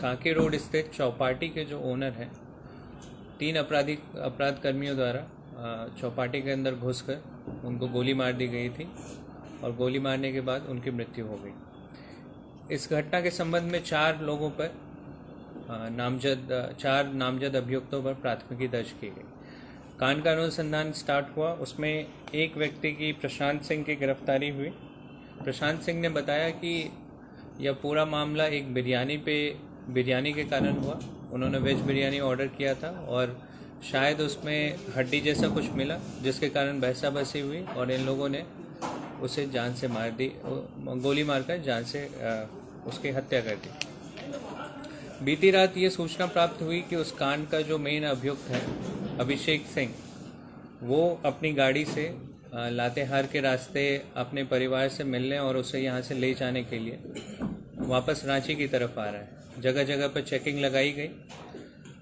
Kanke road स्थित चौपाटी के जो ओनर हैं, 3 अपराध कर्मियों द्वारा चौपाटी के अंदर घुसकर उनको गोली मार दी गई थी और गोली मारने के बाद उनकी मृत्यु हो गई। इस घटना के संबंध में 4 लोगों पर 4 नामजद अभियुक्तों पर प्राथमिकी दर्ज की गई। कांड का अनुसंधान स्टार्ट हुआ। उसमें एक व्यक्ति की प्रशांत सिंह की गिरफ्तारी हुई। प्रशांत सिंह ने बताया कि यह पूरा मामला एक बिरयानी के कारण हुआ। उन्होंने वेज बिरयानी ऑर्डर किया था और शायद उसमें हड्डी जैसा कुछ मिला, जिसके कारण बहसाबसी हुई और इन लोगों ने उसे जान से मार दी, गोली मारकर जान से उसकी हत्या कर दी। बीती रात ये सूचना प्राप्त हुई कि उस कांड का जो मेन अभियुक्त है अभिषेक सिंह, वो अपनी गाड़ी से लातेहार के रास्ते अपने परिवार से मिलने और उसे यहाँ से ले जाने के लिए वापस रांची की तरफ आ रहा है। जगह जगह पर चेकिंग लगाई गई।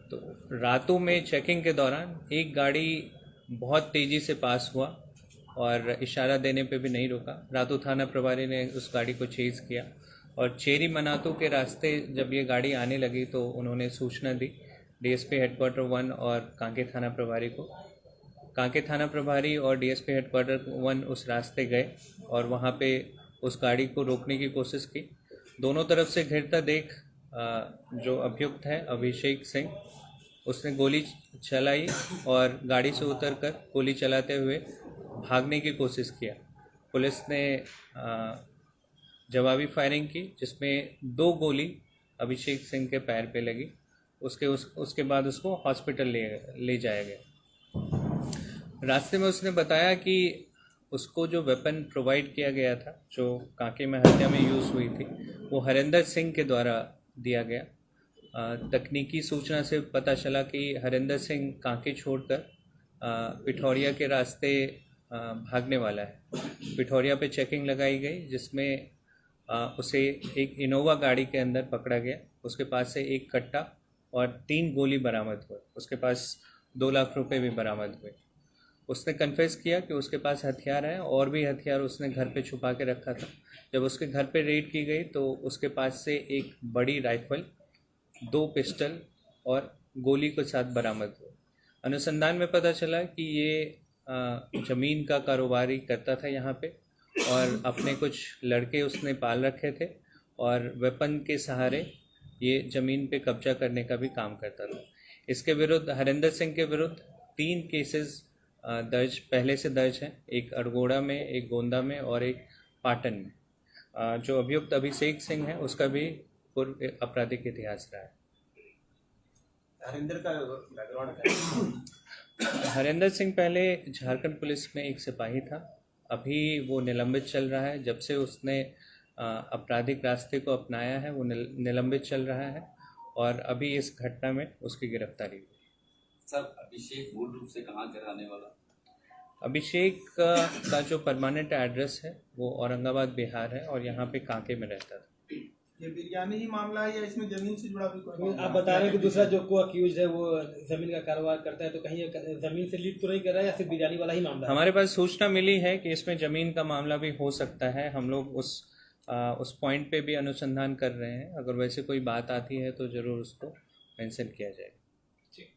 तो रातों में चेकिंग के दौरान एक गाड़ी बहुत तेज़ी से पास हुआ और इशारा देने पे भी नहीं रुका। रातू थाना प्रभारी ने उस गाड़ी को चेज़ किया और चेरी मनातू के रास्ते जब ये गाड़ी आने लगी तो उन्होंने सूचना दी डीएसपी हेडक्वार्टर 1 और कांके थाना प्रभारी को। कांके थाना प्रभारी और डीएसपी हेडक्वार्टर 1 उस रास्ते गए और वहाँ पे उस गाड़ी को रोकने की कोशिश की। दोनों तरफ से घिरता देख जो अभियुक्त है अभिषेक सिंह, उसने गोली चलाई और गाड़ी से उतरकर गोली चलाते हुए भागने की कोशिश किया। पुलिस ने जवाबी फायरिंग की, जिसमें 2 गोली अभिषेक सिंह के पैर पे लगी। उसके बाद उसको हॉस्पिटल ले जाया गया। रास्ते में उसने बताया कि उसको जो वेपन प्रोवाइड किया गया था, जो कांके में हत्या में यूज़ हुई थी, वो हरिंदर सिंह के द्वारा दिया गया। तकनीकी सूचना से पता चला कि हरिंदर सिंह कांके छोड़कर पिठौरिया के रास्ते भागने वाला है। पिठौरिया पे चेकिंग लगाई गई, जिसमें उसे एक इनोवा गाड़ी के अंदर पकड़ा गया। उसके पास से एक कट्टा और 3 गोली बरामद हुए। उसके पास 2 लाख रुपए भी बरामद हुए। उसने कन्फेस किया कि उसके पास हथियार है और भी हथियार उसने घर पे छुपा के रखा था। जब उसके घर पे रेड की गई तो उसके पास से एक बड़ी राइफल, 2 पिस्टल और गोली के साथ बरामद हुए। अनुसंधान में पता चला कि ये ज़मीन का कारोबारी करता था यहाँ पे और अपने कुछ लड़के उसने पाल रखे थे और वेपन के सहारे ये ज़मीन पे कब्जा करने का भी काम करता था। इसके विरुद्ध, हरिंदर सिंह के विरुद्ध 3 केसेस पहले से दर्ज हैं, एक अड़गोड़ा में, एक गोंदा में और एक पाटन में। जो अभियुक्त अभिषेक सिंह है उसका भी पूर्व आपराधिक इतिहास रहा है। हरिंदर का बैकग्राउंड क्या है? हरिंदर सिंह पहले झारखंड पुलिस में एक सिपाही था। अभी वो निलंबित चल रहा है। जब से उसने आपराधिक रास्ते को अपनाया है वो निलंबित चल रहा है और अभी इस घटना में उसकी गिरफ्तारी हुई। सर, अभिषेक मूल रूप से कहाँ के रहने वाला? अभिषेक का जो परमानेंट एड्रेस है वो औरंगाबाद बिहार है और यहाँ पे कांके में रहता था। ये बिरयानी ही मामला है या इसमें जमीन से जुड़ा भी कोई? आप बता रहे हैं कि दूसरा जो को अक्यूज है वो जमीन का कारोबार करता है, तो कहीं जमीन से लीड तो नहीं कर रहा है या सिर्फ बिरयानी वाला ही मामला है? हमारे पास सूचना मिली है कि इसमें ज़मीन का मामला भी हो सकता है। हम लोग उस पॉइंट पे भी अनुसंधान कर रहे हैं। अगर वैसे कोई बात आती है तो ज़रूर उसको मेंशन किया जाएगा। ठीक है।